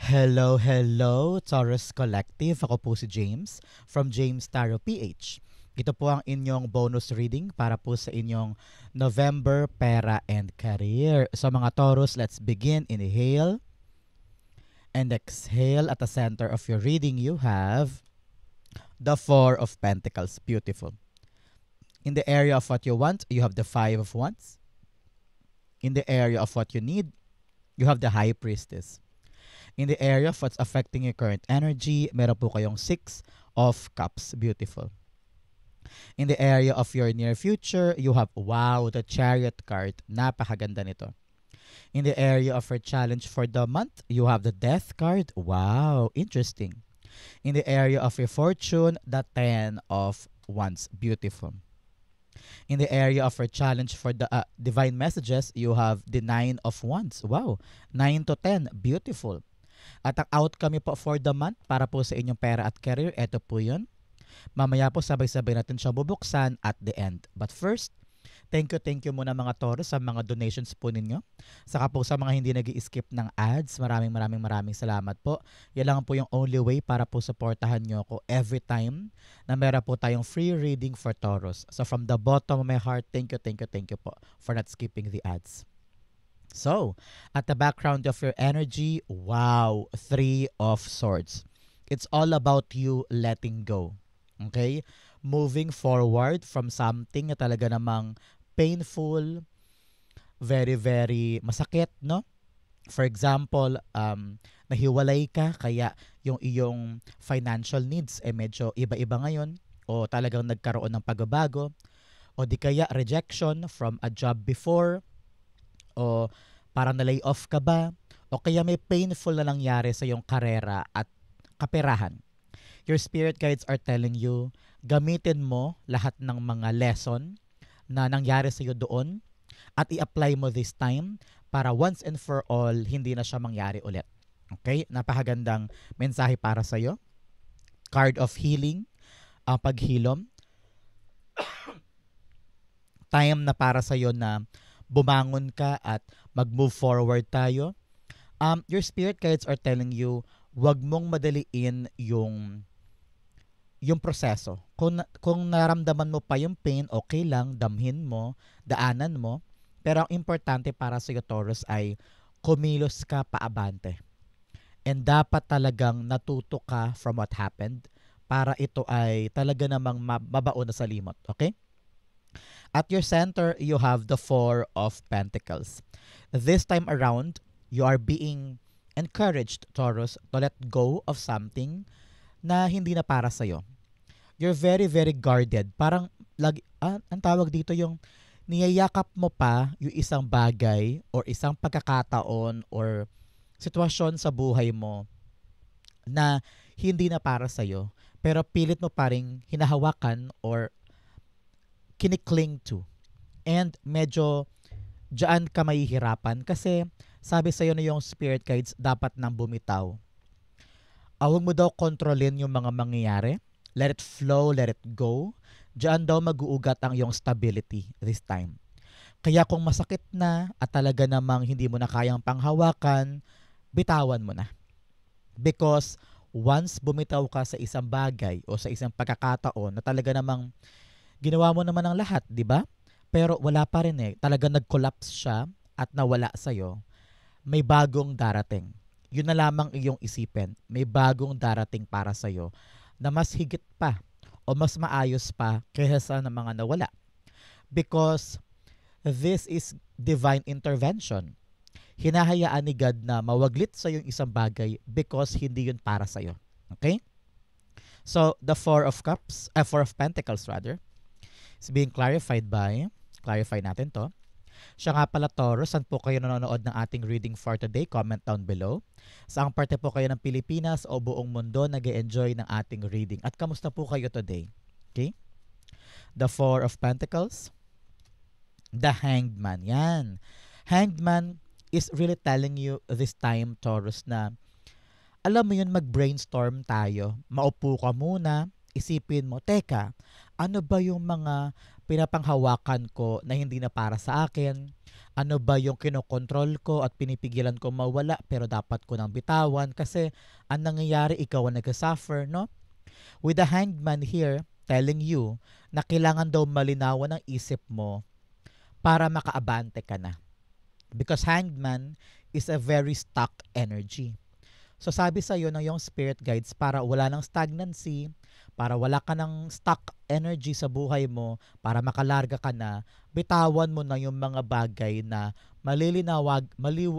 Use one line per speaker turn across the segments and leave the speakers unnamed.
Hello, hello, Taurus Collective. Ako po si James from James Tarot PH. Ito po ang inyong bonus reading para po sa inyong November Pera and Career. So mga Taurus, let's begin. Inhale and exhale. At the center of your reading, you have the Four of Pentacles. Beautiful. In the area of what you want, you have the Five of Wands. In the area of what you need, you have the High Priestess. In the area of what's affecting your current energy, meron po kayong Six of Cups. Beautiful. In the area of your near future, you have, wow, the Chariot card. Napakaganda nito. In the area of your challenge for the month, you have the Death card. Wow, interesting. In the area of your fortune, the Ten of Wands. Beautiful. In the area of your challenge for the divine messages, you have the Nine of Wands. Wow, 9 to 10. Beautiful. At ang outcome po for the month para po sa inyong pera at career, ito po yun. Mamaya po sabay-sabay natin siyang bubuksan at the end. But first, thank you muna mga Taurus sa mga donations po ninyo. Saka po sa mga hindi nag-i-skip ng ads, maraming salamat po. Yan lang po yung only way para po supportahan nyo ako every time na meron po tayong free reading for Taurus. So from the bottom of my heart, thank you po for not skipping the ads. So, at the background of your energy, wow, Three of Swords. It's all about you letting go. Okay? Moving forward from something na talaga namang painful, very masakit, no? For example, nahiwalay ka, kaya yung iyong financial needs medyo iba-iba ngayon, o talagang nagkaroon ng pagbabago, o di kaya rejection from a job before, o para na-lay off ka ba, o kaya may painful na nangyari sa iyong karera at kaperahan. Your spirit guides are telling you, gamitin mo lahat ng mga lesson na nangyari sa iyo doon at i-apply mo this time para once and for all, hindi na siya mangyari ulit. Okay? Napakagandang mensahe para sa iyo. Card of healing, ang paghilom. Time na para sa iyo na bumangon ka at mag-move forward tayo. Your spirit guides are telling you, wag mong madaliin yung proseso. Kung naramdaman mo pa yung pain, okay lang, damhin mo, daanan mo. Pero ang importante para sa iyo, Taurus, ay kumilos ka paabante. And dapat talagang natuto ka from what happened para ito ay talaga namang mabaon na sa limot. Okay? At your center, you have the Four of Pentacles. This time around, you are being encouraged, Taurus, to let go of something na hindi na para sa'yo. You're very guarded. Parang, ang tawag dito yung niyayakap mo pa yung isang bagay or isang pagkakataon or sitwasyon sa buhay mo na hindi na para sa'yo. Pero pilit mo pa rin hinahawakan or kinikling to. And medyo dyan ka mahihirapan kasi sabi sa'yo na yung spirit guides dapat nang bumitaw. Huwag mo daw kontrolin yung mga mangyayari. Let it flow, let it go. Dyan daw mag-uugat ang yung stability this time. Kaya kung masakit na at talaga namang hindi mo na kayang panghawakan, bitawan mo na. Because once bumitaw ka sa isang bagay o sa isang pagkakataon na talaga namang ginawa mo naman ang lahat, di ba? Pero wala pa rin Talaga nag-collapse siya at nawala sa'yo. May bagong darating. Yun na lamang iyong isipin. May bagong darating para sa'yo na mas higit pa o mas maayos pa kaysa sa mga nawala. Because this is divine intervention. Hinahayaan ni God na mawaglit sa yung isang bagay because hindi yun para sa'yo. Okay? So, the Four of Pentacles rather, is being clarified by, clarify natin to. Siya nga pala, Taurus, saan po kayo nanonood ng ating reading for today? Comment down below. Saang parte po kayo ng Pilipinas o buong mundo nag-e-enjoy ng ating reading? At kamusta po kayo today? Okay? The Four of Pentacles. The Hanged Man. Yan. Hanged Man is really telling you this time, Taurus, na alam mo yun, mag-brainstorm tayo. Maupo ka muna, isipin mo, teka, Ano ba yung mga pinapanghawakan ko na hindi na para sa akin? Ano ba yung kinokontrol ko at pinipigilan ko mawala pero dapat ko nang bitawan kasi ang nangyayari ikaw ang nag-suffer, no? With the hangman here telling you na kailangan daw malinawan ang isip mo para makaabante ka na. Because hangman is a very stuck energy. So sabi sa iyo ng iyong spirit guides para wala ng stagnancy, para wala ka ng stuck energy sa buhay mo, para makalarga ka na, bitawan mo na yung mga bagay na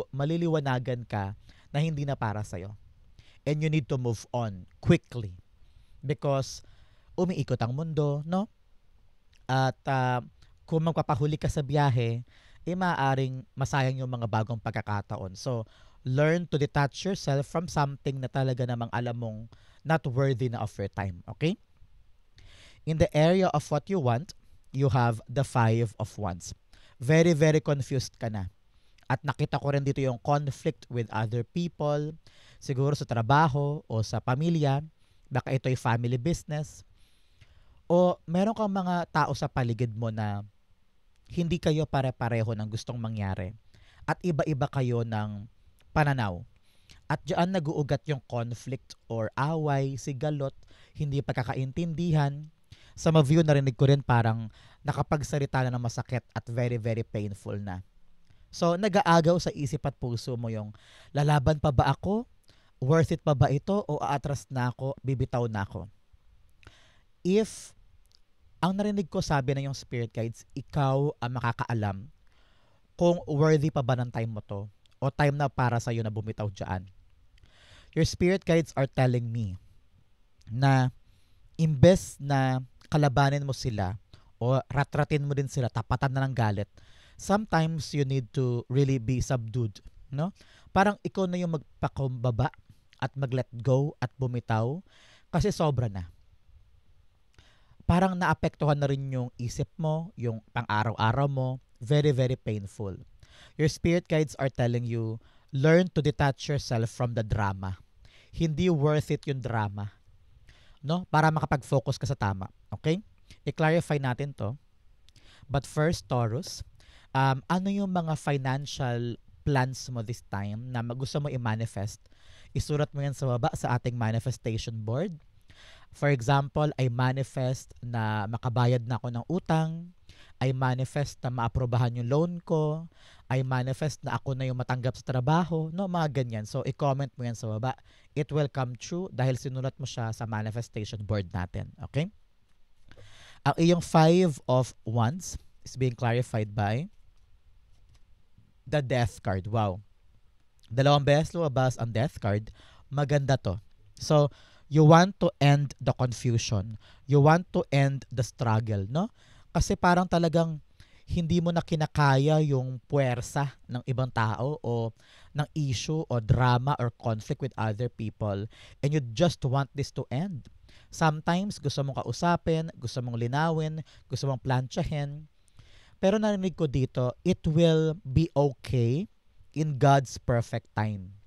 maliliwanagan ka na hindi na para sa iyo. And you need to move on quickly because umiikot ang mundo, no? At kung magpapahuli ka sa biyahe, maaaring masayang yung mga bagong pagkakataon. So, learn to detach yourself from something na talaga namang alam mong not worthy na of your time. Okay? In the area of what you want, you have the Five of Wands. Very, very confused ka na. At nakita ko rin dito yung conflict with other people, siguro sa trabaho o sa pamilya, baka ito'y family business, o meron kang mga tao sa paligid mo na hindi kayo pare-pareho ng gustong mangyari at iba-iba kayo ng pananaw. At diyan nag-uugat yung conflict or away, sigalot, hindi pagkakaintindihan. Sa mga view narinig ko rin parang nakapagsalita na ng masakit at very very painful na. So nag-aagaw sa isip at puso mo yung lalaban pa ba ako? Worth it pa ba ito? O aatras na ako? Bibitaw na ako? If ang narinig ko sabi na yung spirit guides, ikaw ang makakaalam kung worthy pa ba ng time mo to o time na para sa'yo na bumitaw dyan. Your spirit guides are telling me na imbes na kalabanin mo sila o ratratin mo din sila, tapatan na ng galit, sometimes you need to really be subdued. No? Parang ikaw na yung magpakumbaba at mag-let go at bumitaw kasi sobra na. Parang naapektuhan na rin yung isip mo, yung pang-araw-araw mo, very, very painful. Your spirit guides are telling you, learn to detach yourself from the drama. Hindi worth it yung drama. No? Para makapag-focus ka sa tama. Okay? I-clarify natin to. But first, Taurus, ano yung mga financial plans mo this time na gusto mo i-manifest? Isulat mo yan sa baba sa ating manifestation board. For example, I manifest na makabayad na ako ng utang. I manifest na maaprobahan yung loan ko. I manifest na ako na yung matanggap sa trabaho. No, mga ganyan. So, i-comment mo yan sa baba. It will come true dahil sinulat mo siya sa manifestation board natin. Okay? Ang iyong Five of Wands is being clarified by the Death card. Wow. Dalawang beses lumabas ang Death card. Maganda to. So, you want to end the confusion. You want to end the struggle, no? Kasi parang talagang hindi mo na kinakaya yung puwersa ng ibang tao o ng issue o drama or conflict with other people and you just want this to end. Sometimes gusto mong kausapin, gusto mong linawin, gusto mong plantsahin. Pero narinig ko dito, it will be okay in God's perfect time.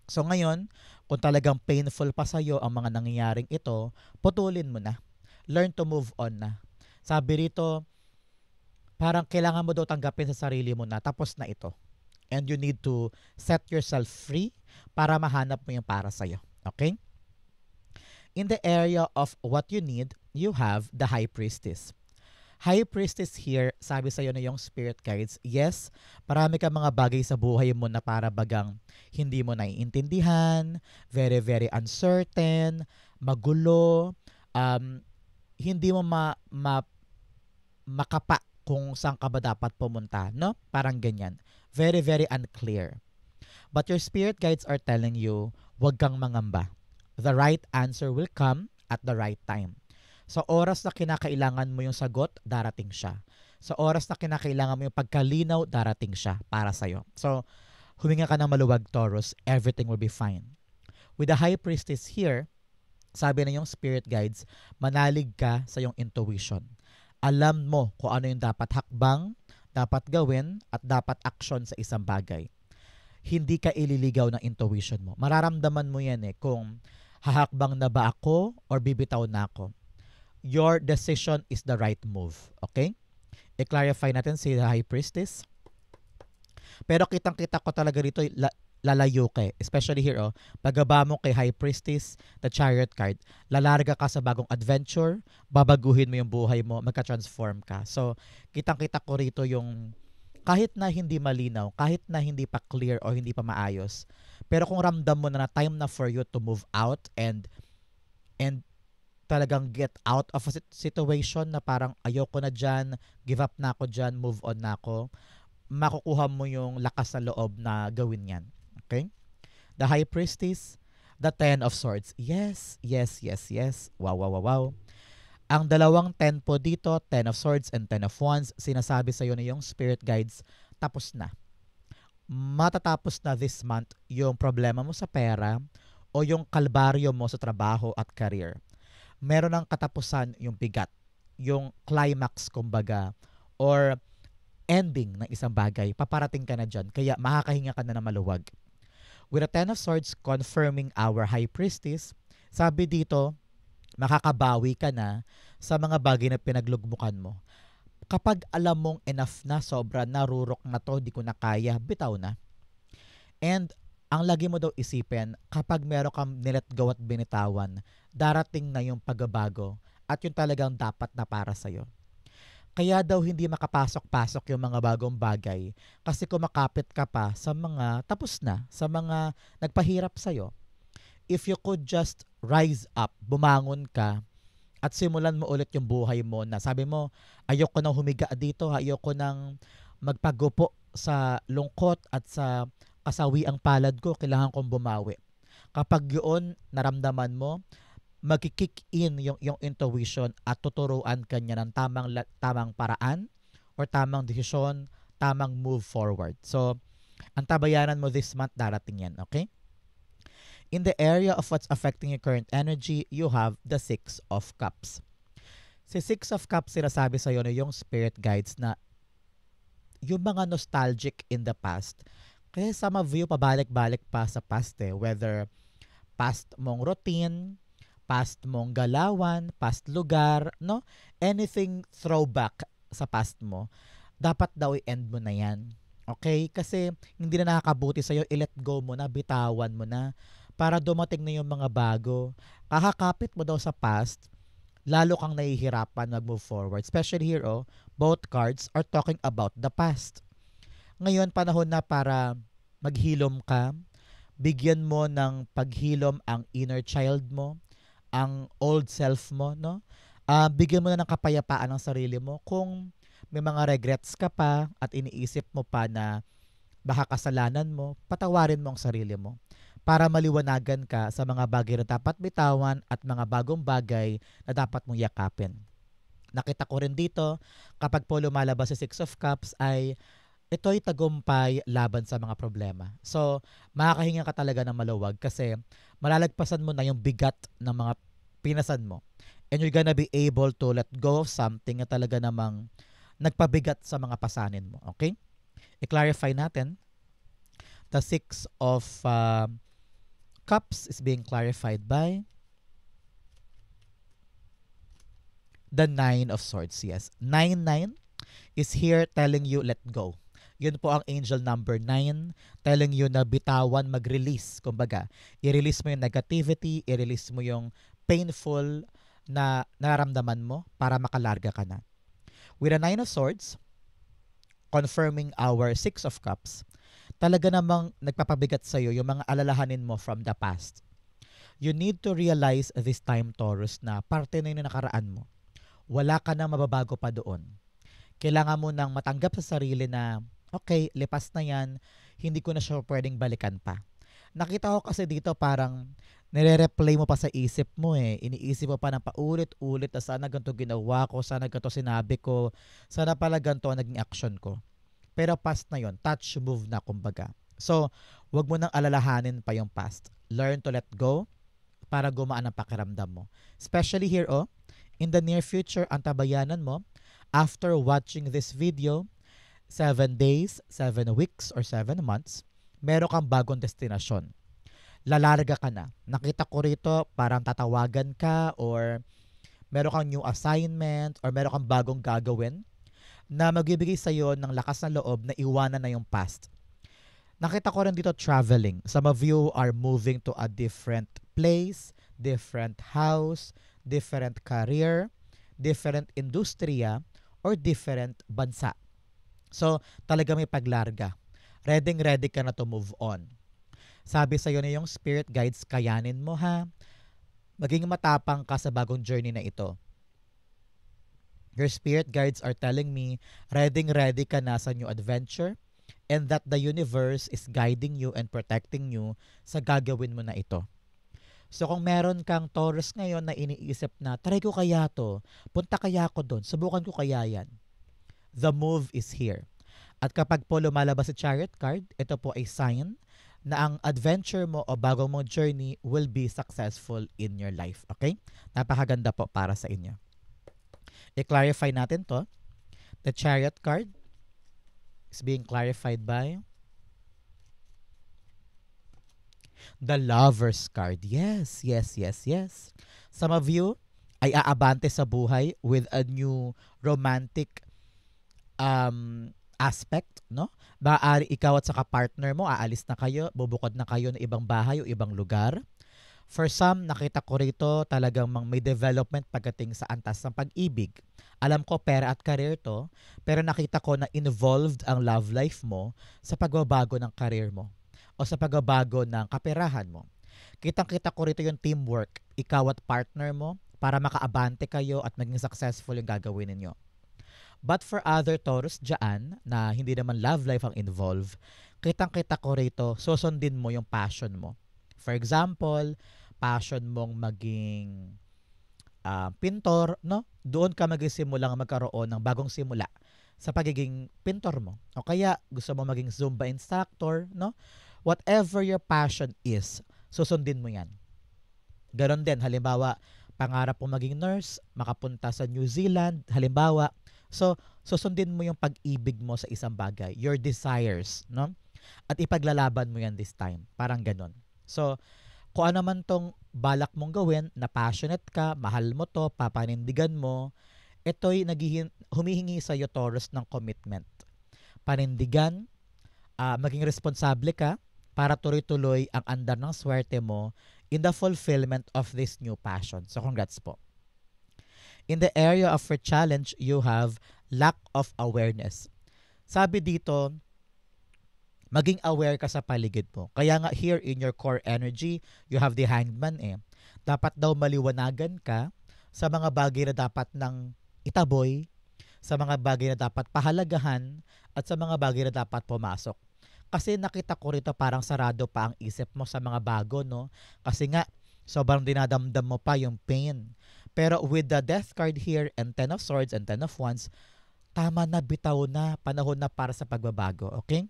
So ngayon, kung talagang painful pa sa'yo ang mga nangyayaring ito, putulin mo na. Learn to move on na. Sabi rito, parang kailangan mo daw tanggapin sa sarili mo na tapos na ito. And you need to set yourself free para mahanap mo yung para sa'yo. Okay? In the area of what you need, you have the High Priestess. High Priestess here, sabi sa'yo na yung spirit guides, yes, marami kang mga bagay sa buhay mo na para bagang hindi mo naiintindihan, very, very uncertain, magulo, hindi mo makapa kung saan ka ba dapat pumunta, no? Parang ganyan. Very, very unclear. But your spirit guides are telling you, huwag kang mangamba. The right answer will come at the right time. Sa oras na kinakailangan mo yung sagot, darating siya. Sa oras na kinakailangan mo yung pagkalinaw, darating siya para sa'yo. So, huminga ka ng maluwag, Taurus, everything will be fine. With the High Priestess here, sabi na yung spirit guides, manalig ka sa yung intuition. Alam mo kung ano yung dapat hakbang, dapat gawin, at dapat action sa isang bagay. Hindi ka ililigaw ng intuition mo. Mararamdaman mo yan kung hahakbang na ba ako or bibitaw na ako. your decision is the right move. Okay? I-clarify natin si High Priestess. Pero kitang-kita ko talaga rito, lalayo ka eh. Especially here, pagbaba mo kay High Priestess, the Chariot card, lalarga ka sa bagong adventure, babaguhin mo yung buhay mo, magka-transform ka. So, kitang-kita ko rito yung kahit na hindi malinaw, kahit na hindi pa clear o hindi pa maayos, pero kung ramdam mo na time na for you to move out and talagang get out of a situation na parang ayoko na dyan, give up na ako dyan, move on na ako, makukuha mo yung lakas na loob na gawin yan. Okay? The High Priestess, the Ten of Swords. Yes, yes, yes, yes. Wow, wow, wow, wow. Ang dalawang 10 po dito, Ten of Swords and Ten of Wands, sinasabi sa'yo na yung spirit guides, tapos na. Matatapos na this month yung problema mo sa pera o yung kalbaryo mo sa trabaho at career. Meron ng katapusan yung bigat, yung climax kumbaga, or ending ng isang bagay, paparating ka na dyan, kaya makakahinga ka na ng maluwag. With the Ten of Swords confirming our High Priestess, sabi dito, makakabawi ka na sa mga bagay na pinaglugmukan mo. Kapag alam mong enough na, sobra, narurok na to, di ko na kaya, bitaw na. And ang lagi mo daw isipin, kapag meron kang nilet go at binitawan, darating na yung pagbabago at yung talagang dapat na para sa'yo. Kaya daw hindi makapasok-pasok yung mga bagong bagay kasi kumakapit ka pa sa mga tapos na, sa mga nagpahirap sa'yo. If you could just rise up, bumangon ka, at simulan mo ulit yung buhay mo na sabi mo, ayoko nang humiga dito, ayoko nang magpagupo sa lungkot at sa kasawiang palad ko, kailangan kong bumawi. Kapag yun naramdaman mo, magkikick in yung intuition at tuturuan ka niya ng tamang paraan or tamang desisyon, tamang move forward. So, ang tabayanan mo this month, darating yan, okay? In the area of what's affecting your current energy, you have the Six of Cups. Si Six of Cups, sinasabi sa'yo na yung spirit guides na yung mga nostalgic in the past. Kaya some of you pabalik-balik pa sa past eh. Whether past mong routine, past mong galawan, past lugar, no? Anything throwback sa past mo, dapat daw i-end mo na yan. Okay? Kasi hindi na nakakabuti sa'yo, i-let go mo na, bitawan mo na, para dumating na yung mga bago. Kakakapit mo daw sa past, lalo kang nahihirapan mag-move forward. Especially here, both cards are talking about the past. Ngayon, panahon na para maghilom ka, bigyan mo ng paghilom ang inner child mo, ang old self mo, no? Bigyan mo na ng kapayapaan ng sarili mo. Kung may mga regrets ka pa at iniisip mo pa na baka kasalanan mo, patawarin mo ang sarili mo para maliwanagan ka sa mga bagay na dapat bitawan at mga bagong bagay na dapat mong yakapin. Nakita ko rin dito, kapag po lumalabas si Six of Cups ay ito'y tagumpay laban sa mga problema. So, makakahinga ka talaga ng maluwag kasi malalagpasan mo na yung bigat ng mga pinasan mo. And you're gonna be able to let go of something na talaga namang nagpabigat sa mga pasanin mo. Okay? I-clarify natin. The Six of Cups is being clarified by the Nine of Swords. Yes. 9-9 is here telling you let go. Yun po ang angel number 9 telling you na bitawan, mag-release. Kumbaga, i-release mo yung negativity, i-release mo yung painful na nararamdaman mo para makalarga ka na. With a Nine of Swords, confirming our Six of Cups, talaga namang nagpapabigat sa'yo yung mga alalahanin mo from the past. You need to realize this time, Taurus, na parte na yung nakaraan mo. Wala ka na mababago pa doon. Kailangan mo nang matanggap sa sarili na okay, lipas na yan, hindi ko na siya pwedeng balikan pa. Nakita ko kasi dito parang nire-replay mo pa sa isip mo eh. Iniisip mo pa ng paulit-ulit na sana ganito ginawa ko, sana ganito sinabi ko, sana pala ganito ang naging action ko. Pero past na yon, touch move na kumbaga. So, wag mo nang alalahanin pa yung past. Learn to let go para gumaan ang pakiramdam mo. Especially here, in the near future, ang tabayanan mo, after watching this video, 7 days, 7 weeks, or 7 months, meron kang bagong destinasyon. Lalarga ka na. Nakita ko rito, parang tatawagan ka or meron kang new assignment, or meron kang bagong gagawin na magbibigay sa'yo ng lakas ng loob na iwanan na yung past. Nakita ko rin dito traveling. Some of you are moving to a different place, different house, different career, different industriya, or different bansa. So, talaga may paglarga. Ready ka na to move on. Sabi sa'yo na yung spirit guides, kayanin mo ha. Maging matapang ka sa bagong journey na ito. Your spirit guides are telling me, ready ka na sa new adventure, and that the universe is guiding you and protecting you sa gagawin mo na ito. So kung meron kang Taurus ngayon na iniisip na, try ko kaya to, punta kaya ako doon, subukan ko kaya yan. The move is here. At kapag po lumalabas sa Chariot card, ito po ay sign na ang adventure mo o bagong mong journey will be successful in your life. Okay? Napakaganda po para sa inyo. I-clarify natin to. The Chariot card is being clarified by the Lover's card. Yes. Some of you ay aabante sa buhay with a new romantic aspect, no? Maaari ikaw at saka partner mo, aalis na kayo, bubukod na kayo ng ibang bahay o ibang lugar. For some, nakita ko rito talagang may development pagdating sa antas ng pag-ibig. Alam ko pera at career to, pero nakita ko na involved ang love life mo sa pagbabago ng career mo o sa pagbabago ng kaperahan mo. Kitang-kita ko rito yung teamwork, ikaw at partner mo, para makaabante kayo at maging successful yung gagawin ninyo. But for other Taurus dyan, na hindi naman love life ang involved, kitang-kita ko rito, susundin mo yung passion mo. For example, passion mong maging pintor, no? Doon ka magsimulang magkaroon ng bagong simula sa pagiging pintor mo. O kaya gusto mo maging Zumba instructor, no? Whatever your passion is, susundin mo yan. Ganon din, halimbawa, pangarap mo maging nurse, makapunta sa New Zealand, halimbawa. So, susundin mo yung pag-ibig mo sa isang bagay, your desires, no? At ipaglalaban mo yan this time. Parang ganon. So, kung ano man tong balak mong gawin, na passionate ka, mahal mo to, papanindigan mo, ito'y humihingi sa iyo, Taurus, ng commitment. Panindigan, maging responsable ka para tuloy-tuloy ang andar ng swerte mo in the fulfillment of this new passion. So, congrats po. In the area of your challenge, you have lack of awareness. Sabi dito, maging aware ka sa paligid mo. Kaya nga here in your core energy, you have the hangman eh. Dapat daw maliwanagan ka sa mga bagay na dapat nang itaboy, sa mga bagay na dapat pahalagahan, at sa mga bagay na dapat pumasok. Kasi nakita ko rito parang sarado pa ang isip mo sa mga bago, no? Kasi nga, sobrang dinadamdam mo pa yung pain. Pero with the Death card here and Ten of Swords and Ten of Wands, tama na, bitaw na, panahon na para sa pagbabago. Okay?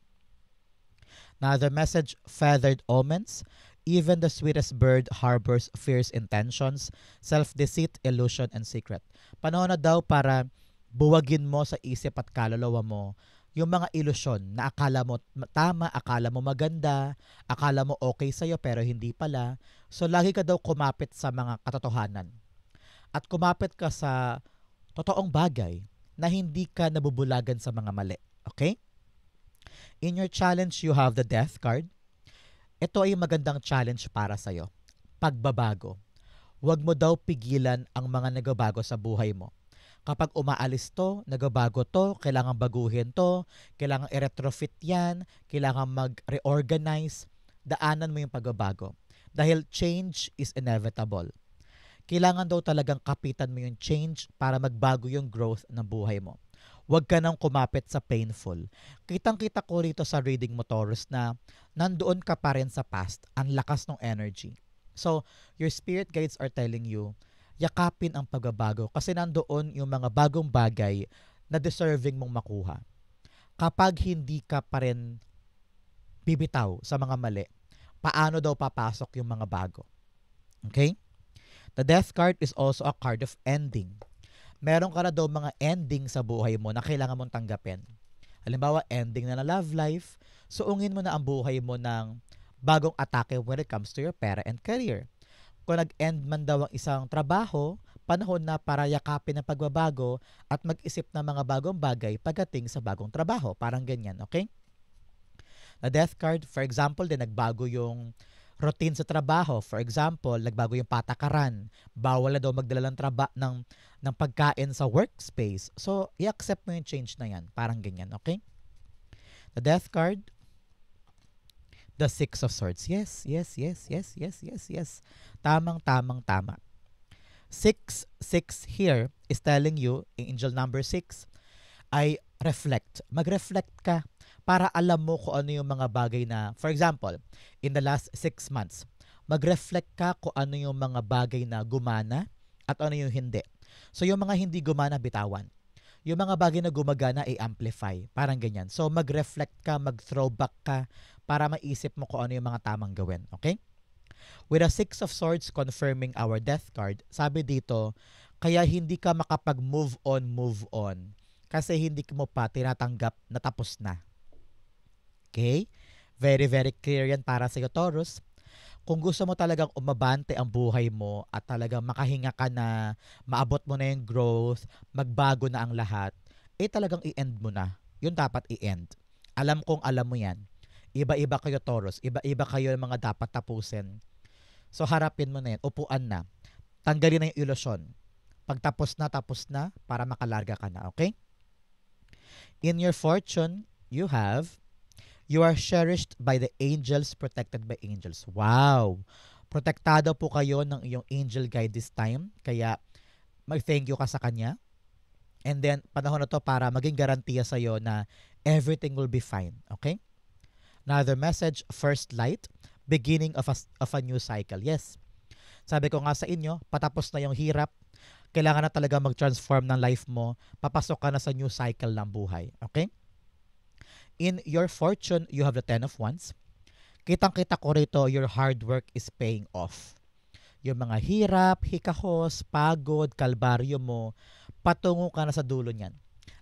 Now, the message, feathered omens. Even the sweetest bird harbors fierce intentions, self-deceit, illusion, and secret. Panahon na daw para buwagin mo sa isip at kaluluwa mo yung mga ilusyon na akala mo tama, akala mo maganda, akala mo okay sa'yo pero hindi pala. So, lagi ka daw kumapit sa mga katotohanan. At kumapit ka sa totoong bagay na hindi ka nabubulagan sa mga mali. Okay? In your challenge, you have the Death card. Ito ay magandang challenge para sa'yo. Pagbabago. Huwag mo daw pigilan ang mga nagbabago sa buhay mo. Kapag umaalis to, nagbabago to, kailangan baguhin to, kailangan i-retrofit yan, kailangan mag-reorganize, daanan mo yung pagbabago. Dahil change is inevitable. Kailangan daw talagang kapitan mo yung change para magbago yung growth ng buhay mo. Huwag ka nang kumapit sa painful. Kitang-kita ko rito sa reading mo, Taurus, na nandoon ka pa rin sa past. Ang lakas ng energy. So, your spirit guides are telling you, yakapin ang pagbabago kasi nandoon yung mga bagong bagay na deserving mong makuha. Kapag hindi ka pa rin bibitaw sa mga mali, paano daw papasok yung mga bago? Okay? The Death card is also a card of ending. Meron ka na daw mga ending sa buhay mo na kailangan mong tanggapin. Halimbawa, ending na love life, suungin mo na ang buhay mo ng bagong atake when it comes to your pera and career. Kung nag-end man daw ang isang trabaho, panahon na para yakapin ang pagbabago at mag-isip ng mga bagong bagay pagdating sa bagong trabaho. Parang ganyan, okay? The death card, for example, din nagbago yung routine sa trabaho. For example, nagbago yung patakaran. Bawal na daw magdala ng pagkain sa workspace. So, i-accept mo yung change na yan. Parang ganyan, okay? The death card, the Six of Swords. Yes, yes, yes, yes, yes, yes, yes. Tama. 6 here is telling you, angel number 6, ay reflect. Mag-reflect ka para alam mo kung ano yung mga bagay na, for example, in the last 6 months, mag-reflect ka kung ano yung mga bagay na gumana at ano yung hindi. So yung mga hindi gumana, bitawan. Yung mga bagay na gumagana ay amplify. Parang ganyan. So mag-reflect ka, mag-throwback ka para maisip mo kung ano yung mga tamang gawin. Okay? With a Six of Swords confirming our death card, sabi dito, kaya hindi ka makapag-move on kasi hindi mo pa tinatanggap na tapos na. Okay? Very, very clear yan para sa iyo, Taurus. Kung gusto mo talagang umabante ang buhay mo at talagang makahinga ka na, maabot mo na yung growth, magbago na ang lahat, talagang i-end mo na. Yun dapat i-end. Alam kong alam mo yan. Iba-iba kayo, Taurus. Iba-iba kayo ng mga dapat tapusin. So harapin mo na yan. Upuan na. Tanggalin na yung ilusyon. Pag tapos na para makalarga ka na. Okay? In your fortune, you are cherished by the angels, protected by angels. Wow! Protektado po kayo ng iyong angel guide this time. Kaya mag-thank you ka sa kanya. And then, panahon na to para maging garantiya sa iyo na everything will be fine. Okay? Another message, first light, beginning of a new cycle. Yes. Sabi ko nga sa inyo, patapos na yung hirap, kailangan na talaga mag-transform ng life mo, papasok ka na sa new cycle ng buhay. Okay? In your fortune, you have the Ten of Wands. Kitang-kita ko rito, your hard work is paying off. Yung mga hirap, hikahos, pagod, kalbaryo mo, patungo ka na sa dulo niyan.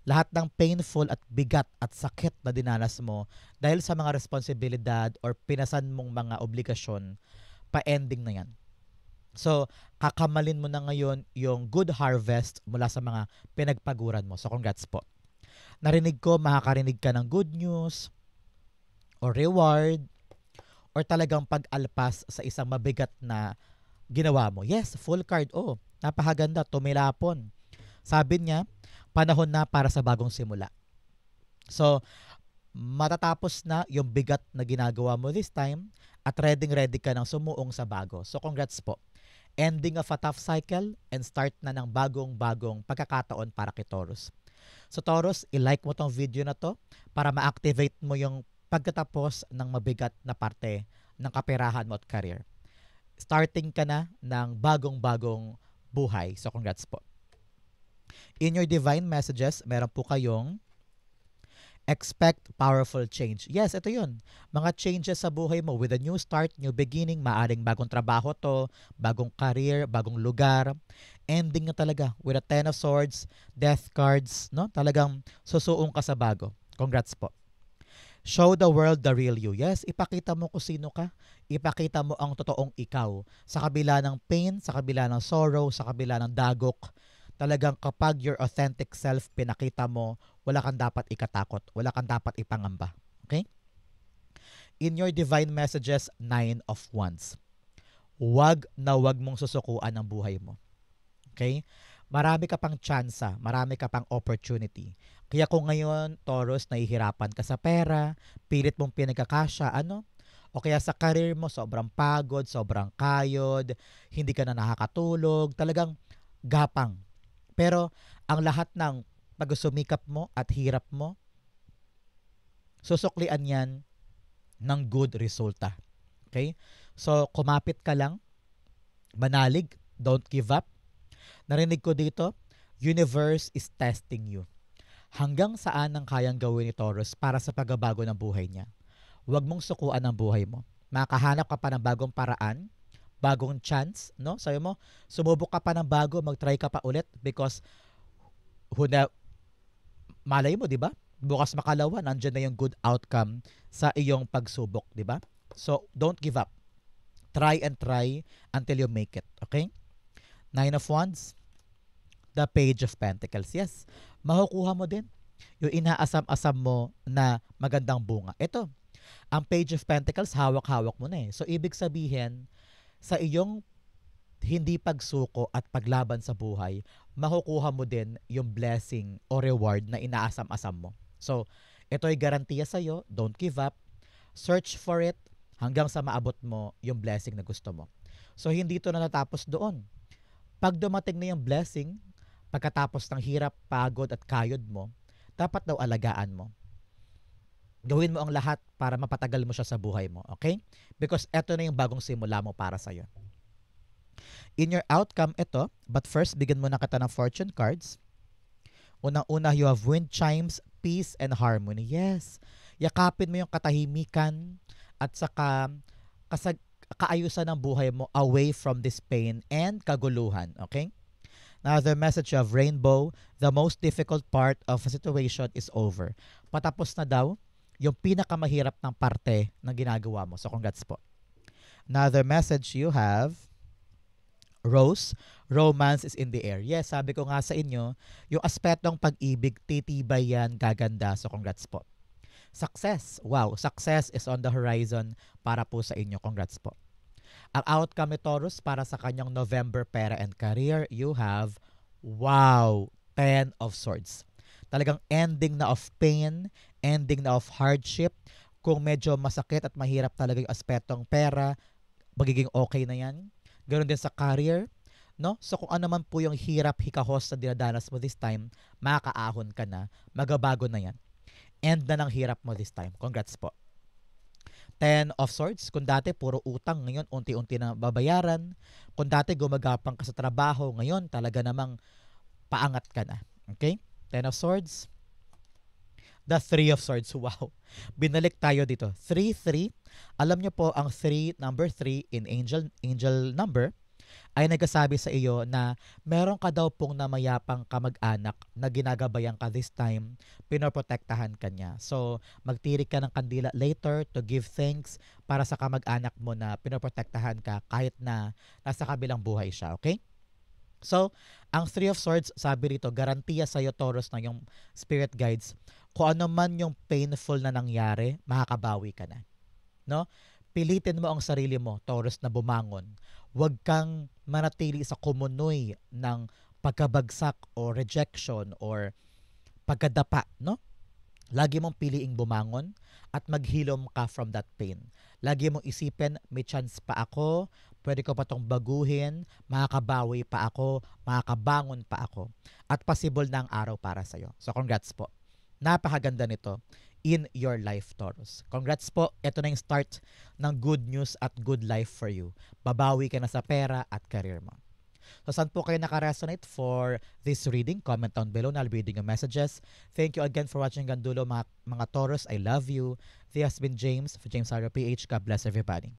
Lahat ng painful at bigat at sakit na dinanas mo dahil sa mga responsibilidad or pinasan mong mga obligasyon, pa-ending na yan. So, kakamalin mo na ngayon yung good harvest mula sa mga pinagpaguran mo. So, congrats po. Narinig ko, makakarinig ka ng good news or reward or talagang pag-alpas sa isang mabigat na ginawa mo. Yes, full card. Oh, napakaganda. Tumilapon. Sabi niya, panahon na para sa bagong simula. So, matatapos na yung bigat na ginagawa mo this time at ready ka ng sumuong sa bago. So, congrats po. Ending of a tough cycle and start na ng bagong pagkakataon para kay Taurus. So, Taurus, i-like mo tong video na to para ma-activate mo yung pagkatapos ng mabigat na parte ng kaperahan mo at career. Starting ka na ng bagong buhay. So, congrats po. In your divine messages, meron po kayong expect powerful change. Yes, ito yun. Mga changes sa buhay mo with a new start, new beginning, maaring bagong trabaho to, bagong career, bagong lugar. Ending na talaga with a Ten of Swords, Death cards, no? Talagang susuong ka sa bago. Congrats po. Show the world the real you. Yes, ipakita mo kung sino ka. Ipakita mo ang totoong ikaw. Sa kabila ng pain, sa kabila ng sorrow, sa kabila ng dagok, talagang kapag your authentic self pinakita mo, wala kang dapat ikatakot, wala kang dapat ipangamba. Okay? In your divine messages, 9 of Wands. Wag mong susukuan ang buhay mo. Okay? Marami ka pang tsansa, marami ka pang opportunity. Kaya kung ngayon, Taurus, nahihirapan ka sa pera, pilit mong pinagkakasya, o kaya sa career mo, sobrang pagod, sobrang kayod, hindi ka na nakakatulog, talagang gapang. Pero ang lahat ng pag-sumikap mo at hirap mo, susuklian yan ng good resulta. Okay? So, kumapit ka lang, manalig, don't give up. Narinig ko dito, universe is testing you. Hanggang saan ang kayang gawin ni Taurus para sa pagbabago ng buhay niya? Huwag mong sukuan ang buhay mo. Makahanap ka pa ng bagong paraan, bagong chance, no? Sabi mo, sumubok ka pa ng bago, mag-try ka pa ulit because malay mo, di ba? Bukas makalawa, nandiyan na yung good outcome sa iyong pagsubok, di ba? So, don't give up. Try and try until you make it, okay? 9 of Wands, The Page of Pentacles. Yes, makukuha mo din yung inaasam-asam mo na magandang bunga. Ito, ang Page of Pentacles, hawak-hawak mo na eh. So, ibig sabihin, sa iyong hindi pagsuko at paglaban sa buhay, makukuha mo din yung blessing o reward na inaasam-asam mo. So, ito ay garantiya sa'yo. Don't give up. Search for it hanggang sa maabot mo yung blessing na gusto mo. So, hindi ito na natapos doon. Pag dumating na yung blessing, pagkatapos ng hirap, pagod at kayod mo, dapat daw alagaan mo. Gawin mo ang lahat para mapatagal mo siya sa buhay mo. Okay? Because ito na yung bagong simula mo para sa'yo. In your outcome, ito. But first, bigyan mo na kita ng fortune cards. Unang-una, you have wind chimes, peace, and harmony. Yes. Yakapin mo yung katahimikan at saka kaayusan ng buhay mo away from this pain and kaguluhan. Okay? Now, the message of rainbow, the most difficult part of a situation is over. Patapos na daw yung pinakamahirap ng parte ng ginagawa mo. So, congrats po. Another message you have, Rose, romance is in the air. Yes, sabi ko nga sa inyo, yung aspetong pag-ibig, titibay yan, gaganda. So, congrats po. Success. Wow, success is on the horizon para po sa inyo. Congrats po. Ang outcome ni Taurus para sa kanyang November pera and career, you have, wow, 10 of Swords. Talagang ending na of pain, ending na of hardship. Kung medyo masakit at mahirap talaga yung aspetong pera, magiging okay na yan. Ganon din sa career, no? So kung ano man po yung hirap, hikahos na dinadanas mo this time, makakaahon ka na, magabago na yan. End na ng hirap mo this time. Congrats po. 10 of Swords, kung dati puro utang, ngayon unti-unti na babayaran. Kung dati gumagapang ka sa trabaho, ngayon talaga namang paangat ka na. Okay? 10 of Swords. The 3 of Swords. Wow. Binalik tayo dito. 3-3. Alam niyo po, ang 3, number 3 in angel number, ay nagsasabi sa iyo na meron ka daw pong namayapang kamag-anak na ginagabayan ka this time, pinoprotektahan ka niya. So, magtirik ka ng kandila later to give thanks para sa kamag-anak mo na pinoprotektahan ka kahit na nasa kabilang buhay siya. Okay? So, ang 3 of Swords, sabi rito, garantiya sa iyo, Taurus, na yung spirit guides, kung ano man yung painful na nangyari, makakabawi ka na. No? Pilitin mo ang sarili mo, Taurus, na bumangon. Huwag kang manatili sa kumunoy ng pagkabagsak o rejection or pagkadapa, no? Lagi mong piliing bumangon at maghilom ka from that pain. Lagi mong isipin, may chance pa ako, pwede ko pa itong baguhin, makakabawi pa ako, makakabangon pa ako. At possible na ang araw para sa'yo. So congrats po. Napakaganda nito in your life, Taurus. Congrats po. Ito na yung start ng good news at good life for you. Babawi ka na sa pera at career mo. So, saan po kayo nakaresonate for this reading? Comment down below na I'll be reading your messages. Thank you again for watching Gandulo, mga Taurus. I love you. This has been James for James Haro PH. God bless everybody.